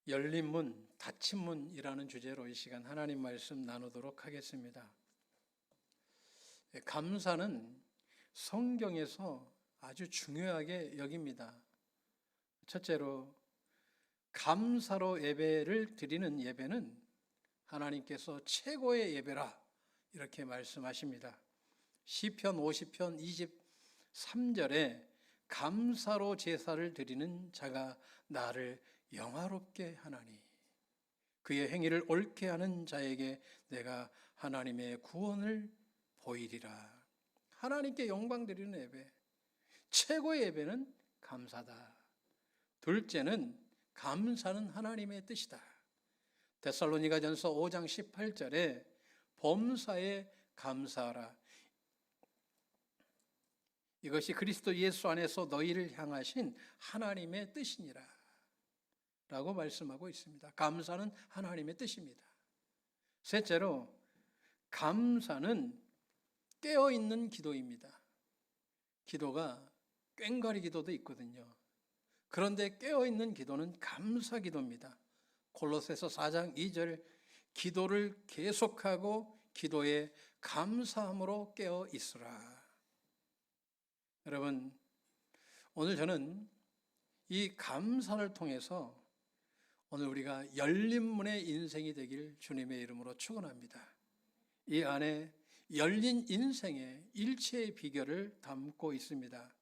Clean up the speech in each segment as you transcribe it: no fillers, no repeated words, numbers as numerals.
열린 문, 닫힌 문이라는 주제로 이 시간 하나님 말씀 나누도록 하겠습니다. 감사는 성경에서 아주 중요하게 여깁니다. 첫째로 감사로 예배를 드리는 예배는 하나님께서 최고의 예배라 이렇게 말씀하십니다. 시편 50편 23절에 감사로 제사를 드리는 자가 나를 영화롭게 하나니 그의 행위를 옳게 하는 자에게 내가 하나님의 구원을 보이리라. 하나님께 영광 드리는 예배, 최고의 예배는 감사다. 둘째는 감사는 하나님의 뜻이다. 데살로니가전서 5장 18절에 범사에 감사하라. 이것이 그리스도 예수 안에서 너희를 향하신 하나님의 뜻이니라 라고 말씀하고 있습니다. 감사는 하나님의 뜻입니다. 셋째로 감사는 깨어있는 기도입니다. 기도가 꽹과리 기도도 있거든요. 그런데 깨어있는 기도는 감사 기도입니다. 골로새서 4장 2절 기도를 계속하고 기도에 감사함으로 깨어 있으라. 여러분, 오늘 저는 이 감사를 통해서 오늘 우리가 열린 문의 인생이 되길 주님의 이름으로 축원합니다. 이 안에 열린 인생의 일체의 비결을 담고 있습니다.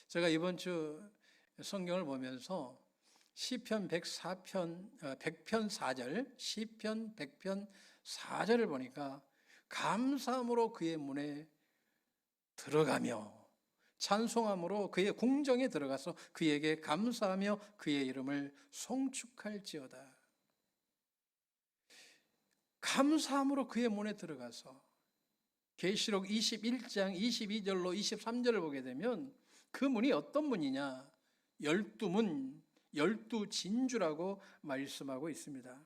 제가 이번 주 성경을 보면서 시편 100편 4절, 시편 100편 4절을 보니까 감사함으로 그의 문에 들어가며 찬송함으로 그의 궁정에 들어가서 그에게 감사하며 그의 이름을 송축할지어다. 감사함으로 그의 문에 들어가서 계시록 21장 22절로 23절을 보게 되면 그 문이 어떤 문이냐? 12문, 12진주라고 말씀하고 있습니다.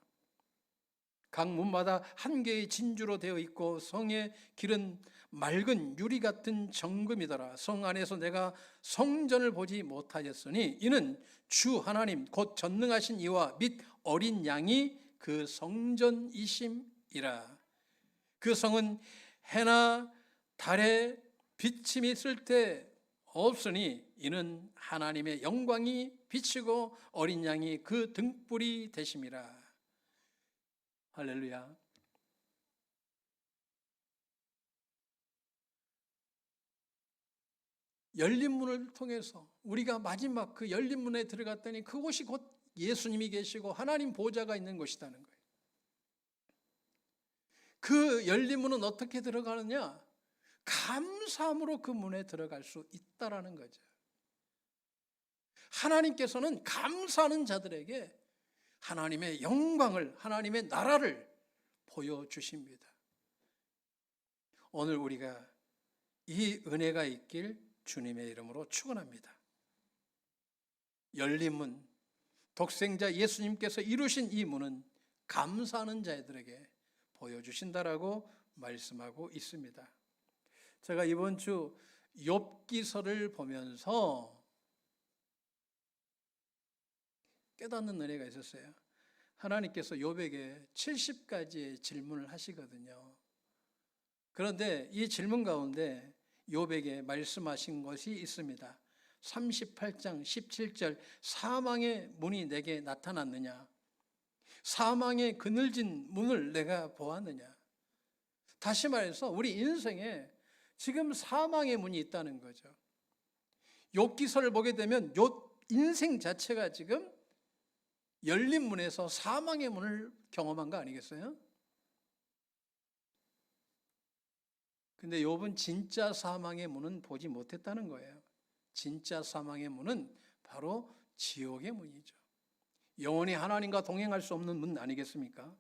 각 문마다 한 개의 진주로 되어 있고 성의 길은 맑은 유리 같은 정금이더라. 성 안에서 내가 성전을 보지 못하였으니 이는 주 하나님 곧 전능하신 이와 및 어린 양이 그 성전이심이라. 그 성은 해나 달에 비침이 있을 때 없으니 이는 하나님의 영광이 비치고 어린 양이 그 등불이 되심이라. 할렐루야. 열린 문을 통해서 우리가 마지막 그 열린 문에 들어갔더니 그곳이 곧 예수님이 계시고 하나님 보좌가 있는 곳이라는 거예요. 그 열린 문은 어떻게 들어가느냐? 감사함으로 그 문에 들어갈 수 있다라는 거죠. 하나님께서는 감사하는 자들에게 하나님의 영광을, 하나님의 나라를 보여주십니다. 오늘 우리가 이 은혜가 있길 주님의 이름으로 축원합니다. 열린 문, 독생자 예수님께서 이루신 이 문은 감사하는 자들에게 보여주신다라고 말씀하고 있습니다. 제가 이번 주 욥기서를 보면서 깨닫는 은혜가 있었어요. 하나님께서 욥에게 70가지의 질문을 하시거든요. 그런데 이 질문 가운데 욥에게 말씀하신 것이 있습니다. 38장 17절 사망의 문이 내게 나타났느냐? 사망의 그늘진 문을 내가 보았느냐? 다시 말해서 우리 인생에 지금 사망의 문이 있다는 거죠. 욥기서를 보게 되면 욥 인생 자체가 지금 열린 문에서 사망의 문을 경험한 거 아니겠어요? 근데 욥은 진짜 사망의 문은 보지 못했다는 거예요. 진짜 사망의 문은 바로 지옥의 문이죠. 영원히 하나님과 동행할 수 없는 문 아니겠습니까?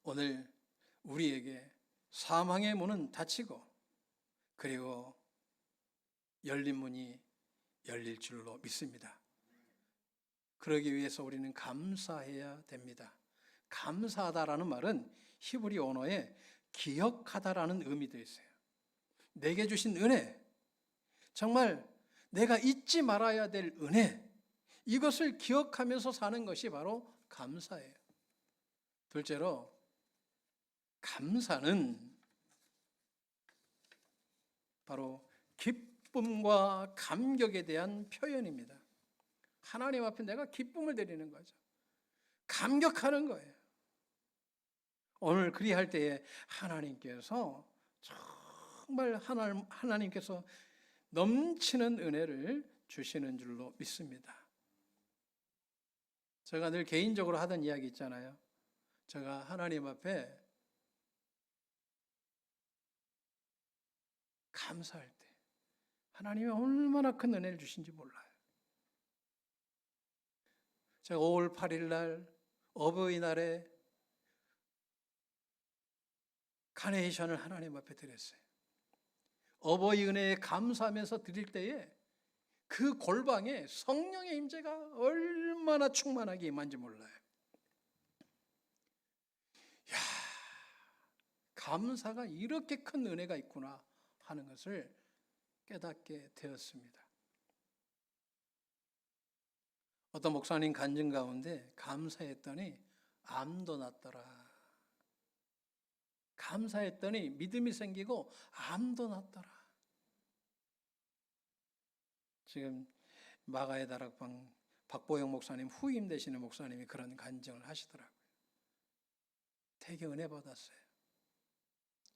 오늘 우리에게 사망의 문은 닫히고 그리고 열린 문이 열릴 줄로 믿습니다. 그러기 위해서 우리는 감사해야 됩니다. 감사하다라는 말은 히브리 언어에 기억하다라는 의미도 있어요. 내게 주신 은혜, 정말 내가 잊지 말아야 될 은혜, 이것을 기억하면서 사는 것이 바로 감사예요. 둘째로, 감사는 바로 기쁨과 감격에 대한 표현입니다. 하나님 앞에 내가 기쁨을 드리는 거죠. 감격하는 거예요. 오늘 그리할 때에 하나님께서 정말 하나님께서 넘치는 은혜를 주시는 줄로 믿습니다. 제가 늘 개인적으로 하던 이야기 있잖아요. 제가 하나님 앞에 감사할 때 하나님이 얼마나 큰 은혜를 주신지 몰라요. 제가 5월 8일 날 어버이날에 카네이션을 하나님 앞에 드렸어요. 어버이 은혜에 감사하면서 드릴 때에 그 골방에 성령의 임재가 얼마나 충만하게 임한지 몰라요. 야, 감사가 이렇게 큰 은혜가 있구나 하는 것을 깨닫게 되었습니다. 어떤 목사님 간증 가운데 감사했더니 암도 났더라. 감사했더니 믿음이 생기고 암도 났더라. 지금 마가의 다락방 박보영 목사님 후임 되시는 목사님이 그런 간증을 하시더라고요. 되게 은혜 받았어요.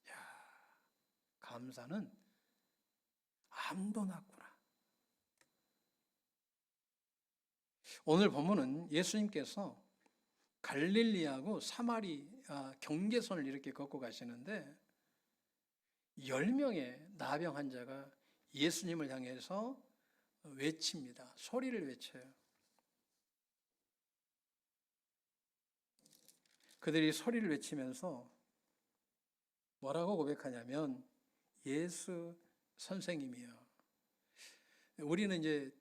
야, 감사는 암도 났구나. 오늘 본문은 예수님께서 갈릴리하고 사마리아 경계선을 이렇게 걷고 가시는데 10명의 나병 환자가 예수님을 향해서 외칩니다. 소리를 외쳐요. 그들이 소리를 외치면서 뭐라고 고백하냐면 예수 선생님이요. 우리는 이제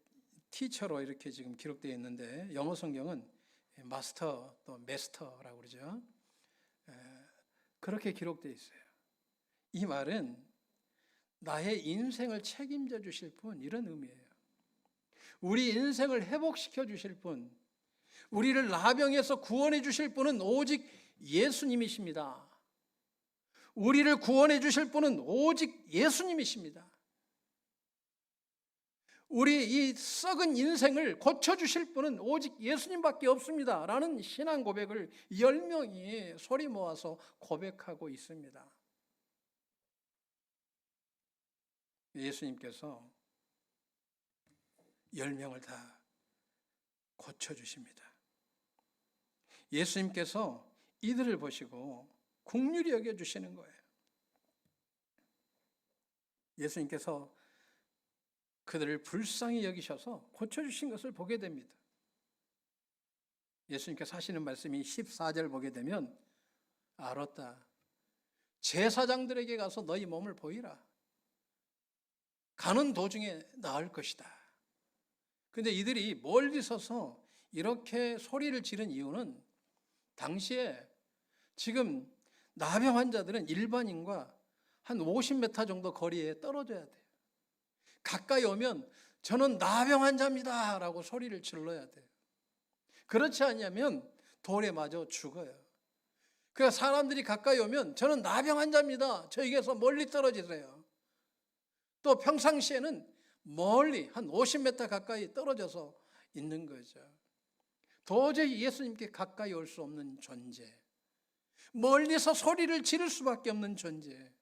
티처로 이렇게 지금 기록되어 있는데 영어 성경은 마스터 또 메스터라고 그러죠. 그렇게 기록되어 있어요. 이 말은 나의 인생을 책임져 주실 분, 이런 의미예요. 우리 인생을 회복시켜 주실 분, 우리를 나병에서 구원해 주실 분은 오직 예수님이십니다. 우리를 구원해 주실 분은 오직 예수님이십니다. 우리 이 썩은 인생을 고쳐주실 분은 오직 예수님밖에 없습니다. 라는 신앙 고백을 10명이 소리 모아서 고백하고 있습니다. 예수님께서 10명을 다 고쳐주십니다. 예수님께서 이들을 보시고 긍휼히 여겨주시는 거예요. 예수님께서 그들을 불쌍히 여기셔서 고쳐주신 것을 보게 됩니다. 예수님께서 하시는 말씀이 14절 보게 되면 알았다. 제사장들에게 가서 너희 몸을 보이라. 가는 도중에 나을 것이다. 그런데 이들이 멀리 서서 이렇게 소리를 지른 이유는 당시에 지금 나병 환자들은 일반인과 한 50m 정도 거리에 떨어져야 돼요. 가까이 오면 저는 나병 환자입니다 라고 소리를 질러야 돼요. 그렇지 않으면 돌에 맞아 죽어요. 그러니까 사람들이 가까이 오면 저는 나병 환자입니다, 저에게서 멀리 떨어지세요. 또 평상시에는 멀리 한 50m 가까이 떨어져서 있는 거죠. 도저히 예수님께 가까이 올 수 없는 존재, 멀리서 소리를 지를 수밖에 없는 존재,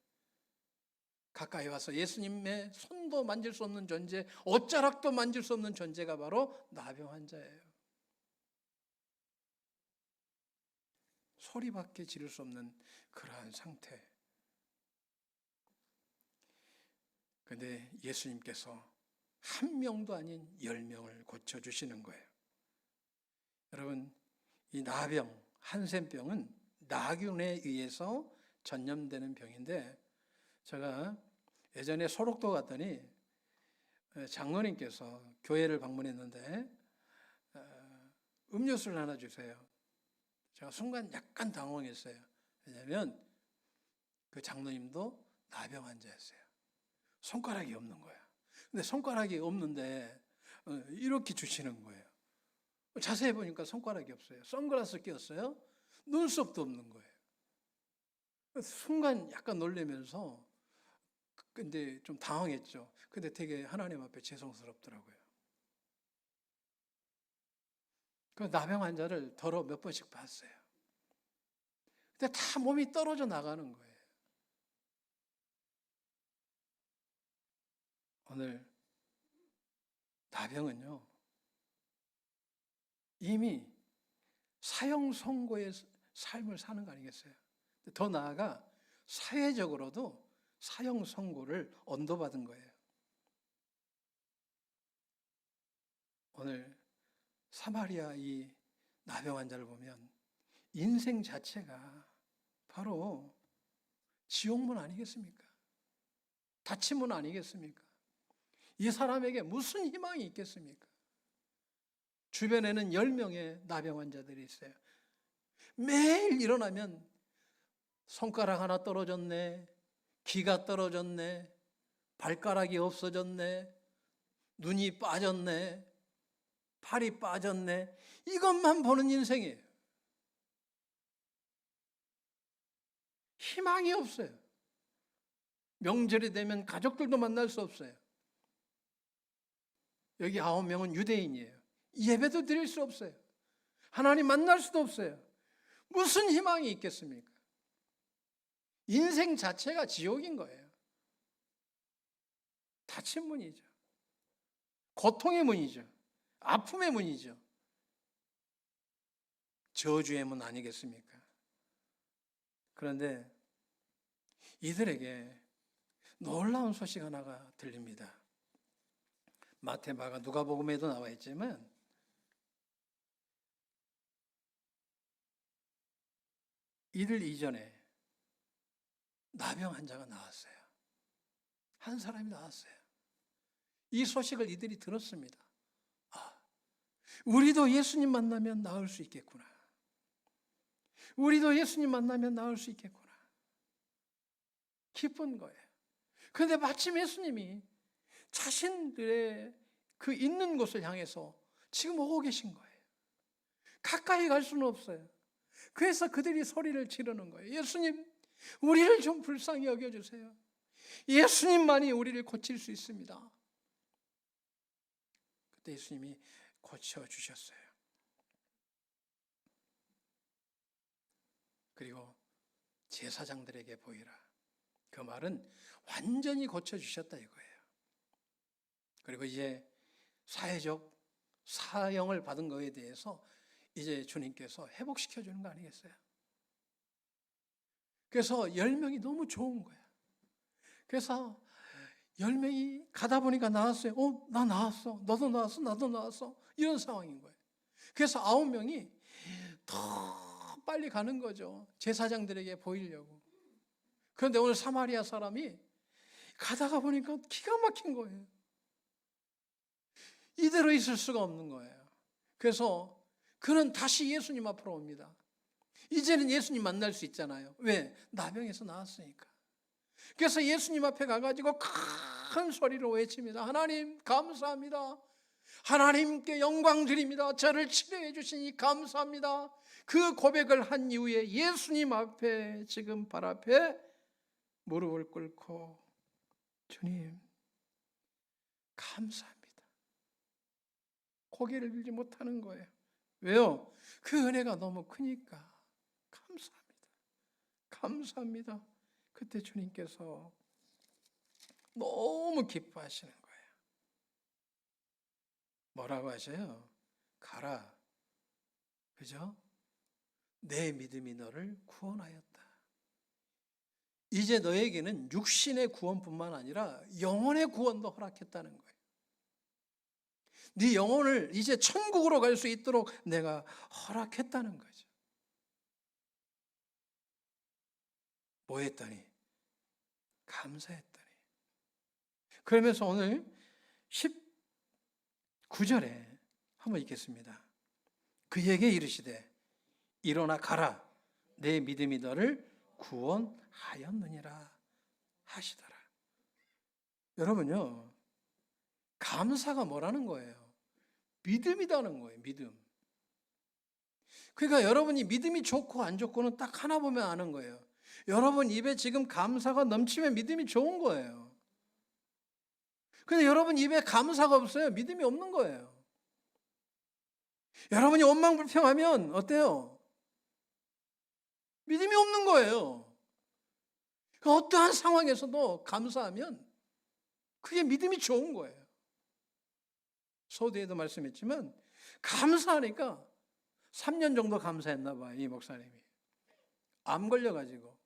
가까이 와서 예수님의 손도 만질 수 없는 존재, 옷자락도 만질 수 없는 존재가 바로 나병 환자예요. 소리밖에 지를 수 없는 그러한 상태. 그런데 예수님께서 한 명도 아닌 10명을 고쳐주시는 거예요. 여러분, 이 나병, 한센병은 나균에 의해서 전염되는 병인데, 제가 예전에 소록도 갔더니 장로님께서 교회를 방문했는데 음료수를 하나 주세요. 제가 순간 약간 당황했어요. 왜냐하면 그 장로님도 나병 환자였어요. 손가락이 없는 거야. 근데 손가락이 없는데 이렇게 주시는 거예요. 자세히 보니까 손가락이 없어요. 선글라스 꼈어요. 눈썹도 없는 거예요. 순간 약간 놀라면서 근데 좀 당황했죠. 근데 되게 하나님 앞에 죄송스럽더라고요. 그 나병 환자를 더러 몇 번씩 봤어요. 근데 다 몸이 떨어져 나가는 거예요. 오늘 나병은요, 이미 사형 선고의 삶을 사는 거 아니겠어요? 더 나아가 사회적으로도 사형 선고를 언도받은 거예요. 오늘 사마리아 이 나병 환자를 보면 인생 자체가 바로 지옥문 아니겠습니까? 닫힌문 아니겠습니까? 이 사람에게 무슨 희망이 있겠습니까? 주변에는 10명의 나병 환자들이 있어요. 매일 일어나면 손가락 하나 떨어졌네, 귀가 떨어졌네, 발가락이 없어졌네, 눈이 빠졌네, 팔이 빠졌네, 이것만 보는 인생이에요. 희망이 없어요. 명절이 되면 가족들도 만날 수 없어요. 여기 9명은 유대인이에요. 예배도 드릴 수 없어요. 하나님 만날 수도 없어요. 무슨 희망이 있겠습니까? 인생 자체가 지옥인 거예요. 닫힌 문이죠. 고통의 문이죠. 아픔의 문이죠. 저주의 문 아니겠습니까? 그런데 이들에게 놀라운 소식 하나가 들립니다. 마태, 마가, 누가복음에도 나와 있지만 이들 이전에 나병 환자가 나왔어요. 한 사람이 나왔어요. 이 소식을 이들이 들었습니다. 아, 우리도 예수님 만나면 나을 수 있겠구나. 우리도 예수님 만나면 나을 수 있겠구나. 기쁜 거예요. 그런데 마침 예수님이 자신들의 그 있는 곳을 향해서 지금 오고 계신 거예요. 가까이 갈 수는 없어요. 그래서 그들이 소리를 지르는 거예요. 예수님, 우리를 좀 불쌍히 여겨주세요. 예수님만이 우리를 고칠 수 있습니다. 그때 예수님이 고쳐주셨어요. 그리고 제사장들에게 보이라. 그 말은 완전히 고쳐주셨다 이거예요. 그리고 이제 사회적 사형을 받은 거에 대해서 이제 주님께서 회복시켜 주는 거 아니겠어요? 그래서 10명이 너무 좋은 거야. 그래서 10명이 가다 보니까 나왔어요. 나 나왔어. 너도 나왔어. 나도 나왔어. 이런 상황인 거예요. 그래서 9명이 더 빨리 가는 거죠. 제사장들에게 보이려고. 그런데 오늘 사마리아 사람이 가다가 보니까 기가 막힌 거예요. 이대로 있을 수가 없는 거예요. 그래서 그는 다시 예수님 앞으로 옵니다. 이제는 예수님 만날 수 있잖아요. 왜? 나병에서 나왔으니까. 그래서 예수님 앞에 가가지고 큰 소리로 외칩니다. 하나님 감사합니다. 하나님께 영광 드립니다. 저를 치료해 주시니 감사합니다. 그 고백을 한 이후에 예수님 앞에 지금 발 앞에 무릎을 꿇고 주님 감사합니다. 고개를 들지 못하는 거예요. 왜요? 그 은혜가 너무 크니까. 감사합니다. 감사합니다. 그때 주님께서 너무 기뻐하시는 거예요. 뭐라고 하셔요? 가라. 그죠? 내 믿음이 너를 구원하였다. 이제 너에게는 육신의 구원뿐만 아니라 영혼의 구원도 허락했다는 거예요. 네 영혼을 이제 천국으로 갈 수 있도록 내가 허락했다는 거죠. 뭐 했더니? 감사했더니. 그러면서 오늘 19절에 한번 읽겠습니다. 그에게 이르시되 일어나 가라. 내 믿음이 너를 구원하였느니라 하시더라. 여러분요, 감사가 뭐라는 거예요? 믿음이라는 거예요. 믿음. 그러니까 여러분이 믿음이 좋고 안 좋고는 딱 하나 보면 아는 거예요. 여러분 입에 지금 감사가 넘치면 믿음이 좋은 거예요. 근데 여러분 입에 감사가 없어요. 믿음이 없는 거예요. 여러분이 원망불평하면 어때요? 믿음이 없는 거예요. 그 어떠한 상황에서도 감사하면 그게 믿음이 좋은 거예요. 서두에도 말씀했지만 감사하니까 3년 정도 감사했나 봐요. 이 목사님이. 암 걸려가지고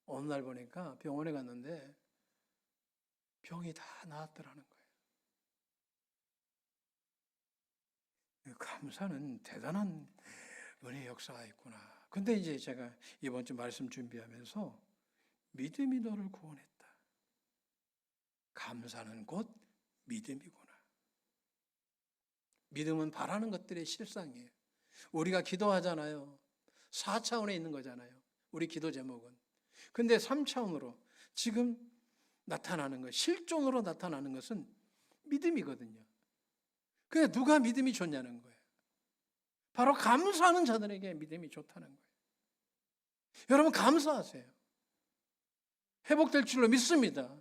어느 날 보니까 병원에 갔는데 병이 다 나았더라는 거예요. 감사는 대단한 은혜의 역사가 있구나. 근데 이제 제가 이번 주 말씀 준비하면서 믿음이 너를 구원했다. 감사는 곧 믿음이구나. 믿음은 바라는 것들의 실상이에요. 우리가 기도하잖아요. 4차원에 있는 거잖아요. 우리 기도 제목은. 근데 3차원으로 지금 나타나는 것, 실존으로 나타나는 것은 믿음이거든요. 그게 누가 믿음이 좋냐는 거예요. 바로 감사하는 자들에게 믿음이 좋다는 거예요. 여러분 감사하세요. 회복될 줄로 믿습니다.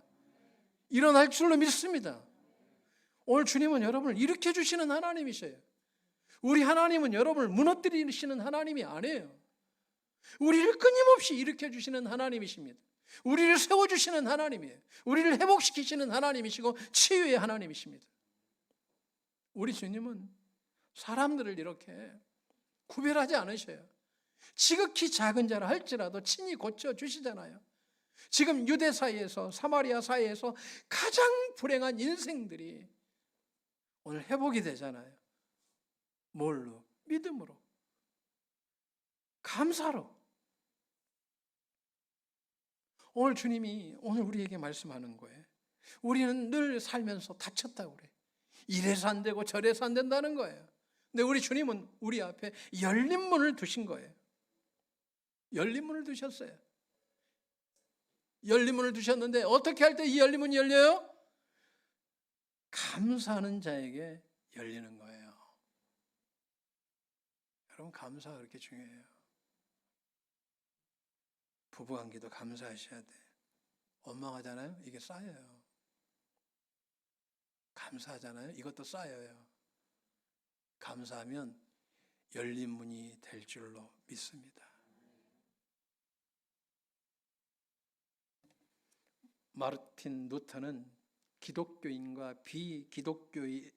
일어날 줄로 믿습니다. 오늘 주님은 여러분을 일으켜 주시는 하나님이셔요. 우리 하나님은 여러분을 무너뜨리시는 하나님이 아니에요. 우리를 끊임없이 일으켜 주시는 하나님이십니다. 우리를 세워주시는 하나님이에요. 우리를 회복시키시는 하나님이시고 치유의 하나님이십니다. 우리 주님은 사람들을 이렇게 구별하지 않으셔요. 지극히 작은 자라 할지라도 친히 고쳐주시잖아요. 지금 유대 사이에서 사마리아 사이에서 가장 불행한 인생들이 오늘 회복이 되잖아요. 뭘로? 믿음으로. 감사로. 오늘 주님이 오늘 우리에게 말씀하는 거예요. 우리는 늘 살면서 다쳤다고 그래. 이래서 안 되고 저래서 안 된다는 거예요. 근데 우리 주님은 우리 앞에 열린 문을 두신 거예요. 열린 문을 두셨어요. 열린 문을 두셨는데 어떻게 할 때 이 열린 문이 열려요? 감사하는 자에게 열리는 거예요. 여러분 감사가 그렇게 중요해요. 부부관계도 감사하셔야 돼. 원망하잖아요. 이게 쌓여요. 감사하잖아요. 이것도 쌓여요. 감사하면 열린 문이 될 줄로 믿습니다. 마르틴 루터는 기독교인과 비기독교인을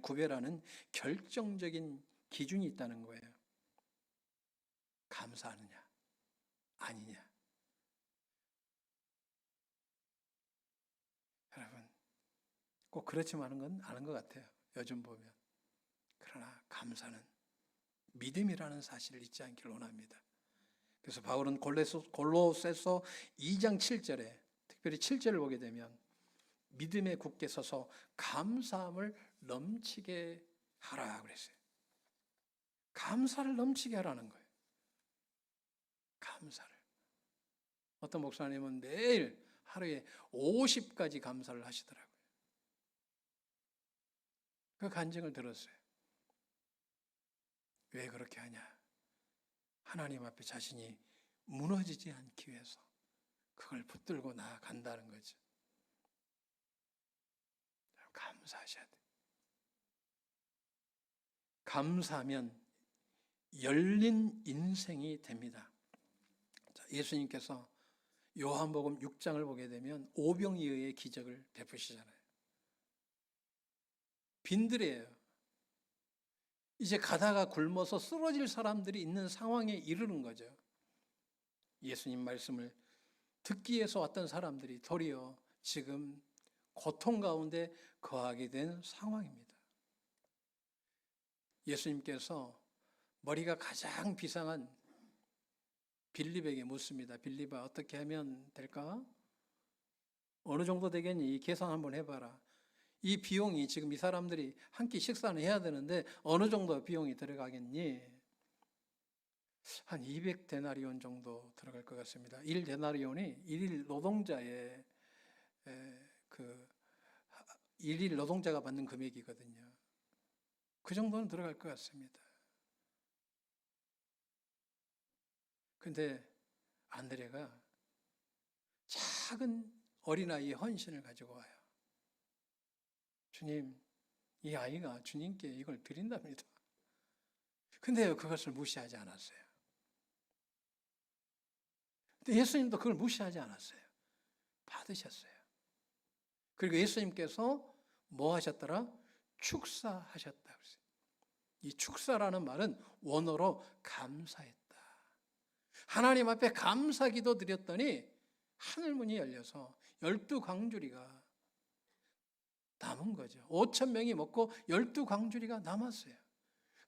구별하는 결정적인 기준이 있다는 거예요. 감사하느냐 아니냐. 여러분 꼭 그렇지만은 건 아는 것 같아요. 요즘 보면. 그러나 감사는 믿음이라는 사실을 잊지 않기를 원합니다. 그래서 바울은 골로새서 2장 7절에 특별히 7절을 보게 되면 믿음에 굳게 서서 감사함을 넘치게 하라 그랬어요. 감사를 넘치게 하라는 거예요. 감사를. 어떤 목사님은 매일 하루에 50가지 감사를 하시더라고요. 그 간증을 들었어요. 왜 그렇게 하냐? 하나님 앞에 자신이 무너지지 않기 위해서 그걸 붙들고 나아간다는 거죠. 감사하셔야 돼요. 감사하면 열린 인생이 됩니다. 예수님께서 요한복음 6장을 보게 되면 오병이어의 기적을 베푸시잖아요. 빈들이에요. 이제 가다가 굶어서 쓰러질 사람들이 있는 상황에 이르는 거죠. 예수님 말씀을 듣기 위해서 왔던 사람들이 도리어 지금 고통 가운데 거하게 된 상황입니다. 예수님께서 머리가 가장 비상한 빌립에게 묻습니다. 빌립아, 어떻게 하면 될까? 어느 정도 되겠니? 계산 한번 해봐라. 이 비용이 지금 이 사람들이 한 끼 식사는 해야 되는데 어느 정도 비용이 들어가겠니? 한 200데나리온 정도 들어갈 것 같습니다. 1데나리온이 1일 노동자의 그 1일 노동자가 받는 금액이거든요. 그 정도는 들어갈 것 같습니다. 근데 안드레가 작은 어린아이의 헌신을 가지고 와요. 주님, 이 아이가 주님께 이걸 드린답니다. 근데 그것을 무시하지 않았어요. 근데 예수님도 그걸 무시하지 않았어요. 받으셨어요. 그리고 예수님께서 뭐 하셨더라? 축사하셨다. 이 축사라는 말은 원어로 감사했다. 하나님 앞에 감사 기도 드렸더니 하늘문이 열려서 12광주리가 남은 거죠. 5,000명이 먹고 12광주리가 남았어요.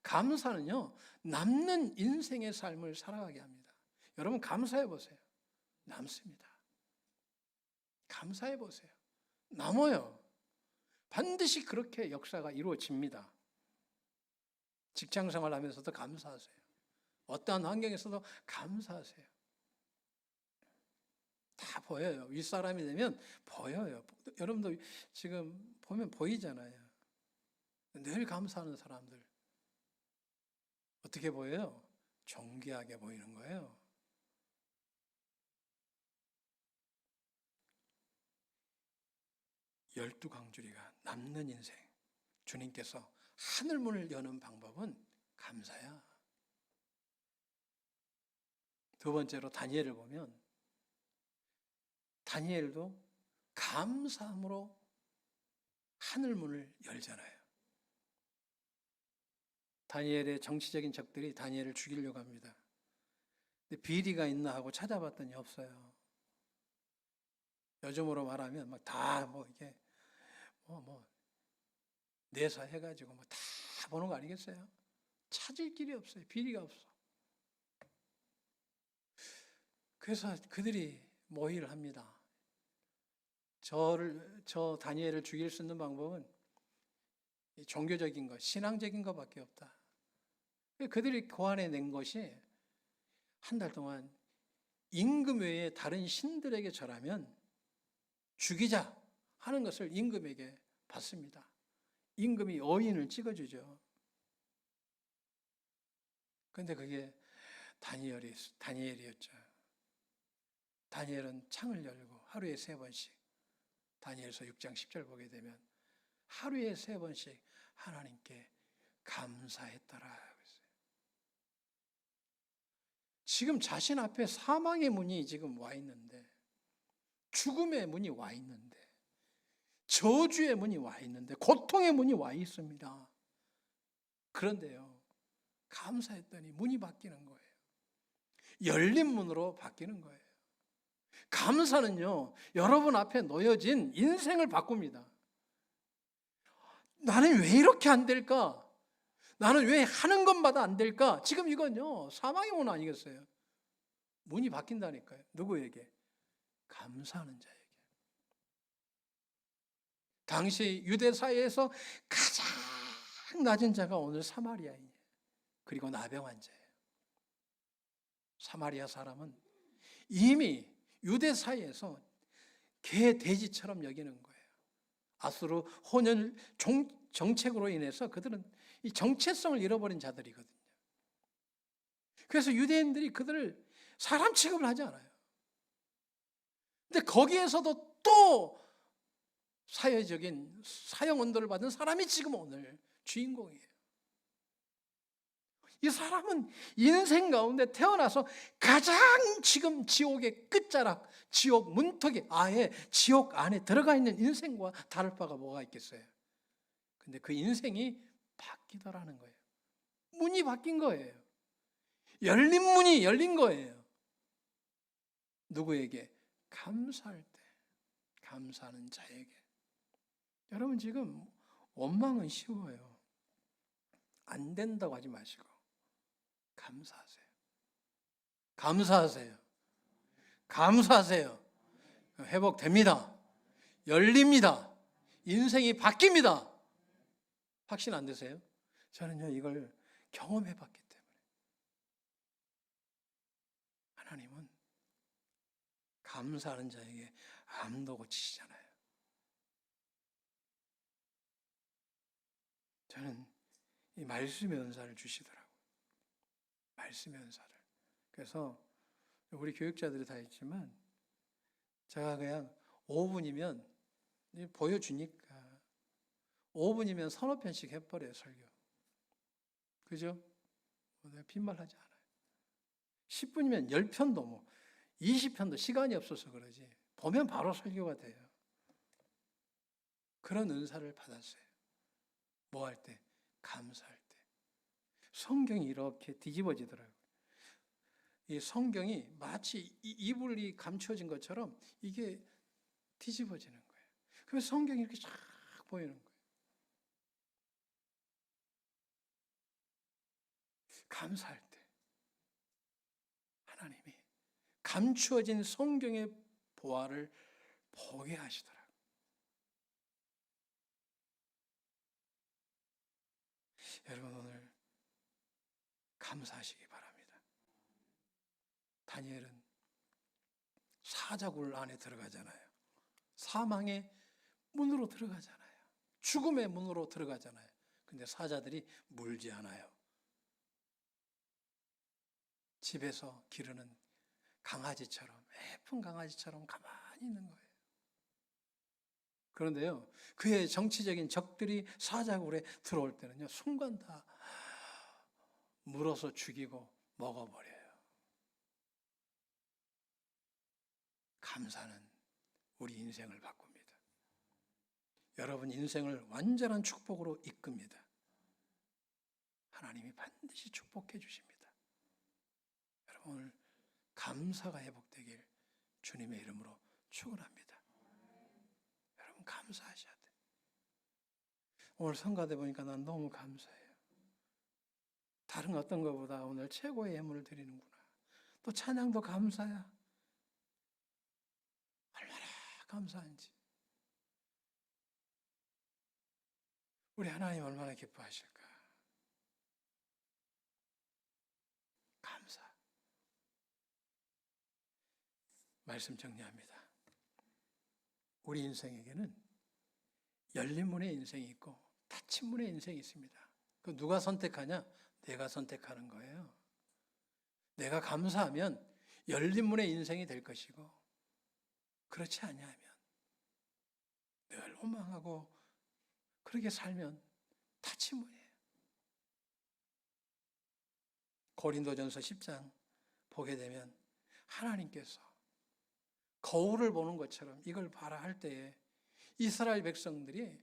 감사는요, 남는 인생의 삶을 살아가게 합니다. 여러분 감사해 보세요. 남습니다. 감사해 보세요. 남아요. 반드시 그렇게 역사가 이루어집니다. 직장생활 하면서도 감사하세요. 어떠한 환경에서도 감사하세요. 다 보여요. 윗사람이 되면 보여요. 여러분도 지금 보면 보이잖아요. 늘 감사하는 사람들. 어떻게 보여요? 존귀하게 보이는 거예요. 열두 광주리가 남는 인생, 주님께서 하늘문을 여는 방법은 감사야. 두 번째로 다니엘을 보면 다니엘도 감사함으로 하늘문을 열잖아요. 다니엘의 정치적인 적들이 다니엘을 죽이려고 합니다. 근데 비리가 있나 하고 찾아봤더니 없어요. 요즘으로 말하면 막 다 이게 내사해가지고 다 보는 거 아니겠어요? 찾을 길이 없어요. 비리가 없어. 그래서 그들이 모의를 합니다. 저 다니엘을 죽일 수 있는 방법은 종교적인 것, 신앙적인 것밖에 없다. 그들이 고안해낸 것이 한 달 동안 임금 외에 다른 신들에게 절하면 죽이자 하는 것을 임금에게 받습니다. 임금이 어인을 찍어주죠. 그런데 그게 다니엘이었죠. 다니엘은 창을 열고 하루에 3번씩, 다니엘서 6장 10절 보게 되면 하루에 3번씩 하나님께 감사했더라. 지금 자신 앞에 사망의 문이 지금 와 있는데, 죽음의 문이 와 있는데, 저주의 문이 와 있는데, 고통의 문이 와 있습니다. 그런데요, 감사했더니 문이 바뀌는 거예요. 열린 문으로 바뀌는 거예요. 감사는요, 여러분 앞에 놓여진 인생을 바꿉니다. 나는 왜 이렇게 안 될까? 나는 왜 하는 것마다 안 될까? 지금 이건요, 사망의 문 아니겠어요? 문이 바뀐다니까요. 누구에게? 감사하는 자에게. 당시 유대 사회에서 가장 낮은 자가 오늘 사마리아인이에요. 그리고 나병 환자예요. 사마리아 사람은 이미 유대 사회에서 개 돼지처럼 여기는 거예요. 아수르 혼혈 정책으로 인해서 그들은 이 정체성을 잃어버린 자들이거든요. 그래서 유대인들이 그들을 사람 취급을 하지 않아요. 근데 거기에서도 또 사회적인 사형 언도를 받은 사람이 지금 오늘 주인공이에요. 이 사람은 인생 가운데 태어나서 가장 지금 지옥의 끝자락, 지옥 문턱에, 아예 지옥 안에 들어가 있는 인생과 다를 바가 뭐가 있겠어요? 근데 그 인생이 바뀌더라는 거예요. 문이 바뀐 거예요. 열린 문이 열린 거예요. 누구에게? 감사할 때, 감사하는 자에게. 여러분 지금 원망은 쉬워요. 안 된다고 하지 마시고 감사하세요. 감사하세요. 감사하세요. 회복됩니다. 열립니다. 인생이 바뀝니다. 확신 안 되세요? 저는요 이걸 경험해 봤기 때문에. 하나님은 감사하는 자에게 암도 고치시잖아요. 저는 이 말씀의 은사를 주시더라고요. 말씀의 은사를. 그래서 우리 교육자들이 다 있지만 제가 그냥 5분이면 보여주니까 5분이면 서너 편씩 해버려요, 설교. 그죠? 내가 빈말하지 않아요. 10분이면 10편도 뭐 20편도 시간이 없어서 그러지. 보면 바로 설교가 돼요. 그런 은사를 받았어요. 뭐 할 때? 감사할 때. 성경이 이렇게 뒤집어지더라고요. 이 성경이 마치 이불이 감춰진 것처럼 이게 뒤집어지는 거예요. 그래서 성경이 이렇게 쫙 보이는 거예요. 감사할 때 하나님이 감추어진 성경의 보화를 보게 하시더라고요. 여러분 오늘 감사하시기 바랍니다. 다니엘은 사자굴 안에 들어가잖아요. 사망의 문으로 들어가잖아요. 죽음의 문으로 들어가잖아요. 근데 사자들이 물지 않아요. 집에서 기르는 강아지처럼, 예쁜 강아지처럼 가만히 있는 거예요. 그런데요, 그의 정치적인 적들이 사자굴에 들어올 때는요, 순간 다 물어서 죽이고 먹어버려요. 감사는 우리 인생을 바꿉니다. 여러분 인생을 완전한 축복으로 이끕니다. 하나님이 반드시 축복해 주십니다. 여러분 오늘 감사가 회복되길 주님의 이름으로 축원합니다. 여러분 감사하셔야 돼요. 오늘 성가대 보니까 난 너무 감사해요. 다른 어떤 것보다 오늘 최고의 예물을 드리는구나. 또 찬양도 감사야. 얼마나 감사한지. 우리 하나님 얼마나 기뻐하실까. 감사. 말씀 정리합니다. 우리 인생에게는 열린 문의 인생이 있고 닫힌 문의 인생이 있습니다. 그 누가 선택하냐? 내가 선택하는 거예요. 내가 감사하면 열린 문의 인생이 될 것이고 그렇지 아니하면 늘 원망하고 그렇게 살면 닫힌 문이에요. 고린도전서 10장 보게 되면 하나님께서 거울을 보는 것처럼 이걸 봐라 할 때에 이스라엘 백성들이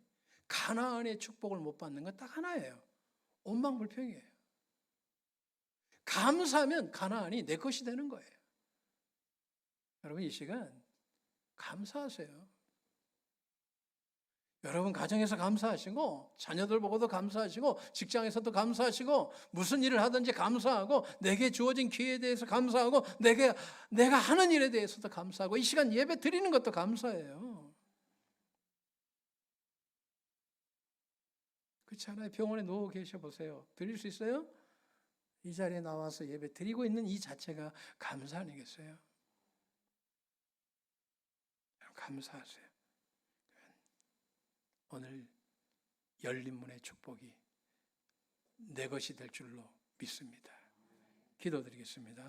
가나안의 축복을 못 받는 건 딱 하나예요. 원망불평이에요. 감사하면 가나안이 내 것이 되는 거예요. 여러분 이 시간 감사하세요. 여러분 가정에서 감사하시고 자녀들 보고도 감사하시고 직장에서도 감사하시고 무슨 일을 하든지 감사하고 내게 주어진 기회에 대해서 감사하고 내가 하는 일에 대해서도 감사하고 이 시간 예배 드리는 것도 감사해요. 그렇지 않아요? 병원에 누워 계셔 보세요. 드릴 수 있어요? 이 자리에 나와서 예배 드리고 있는 이 자체가 감사 아니겠어요? 감사하세요. 오늘 열린 문의 축복이 내 것이 될 줄로 믿습니다. 기도드리겠습니다.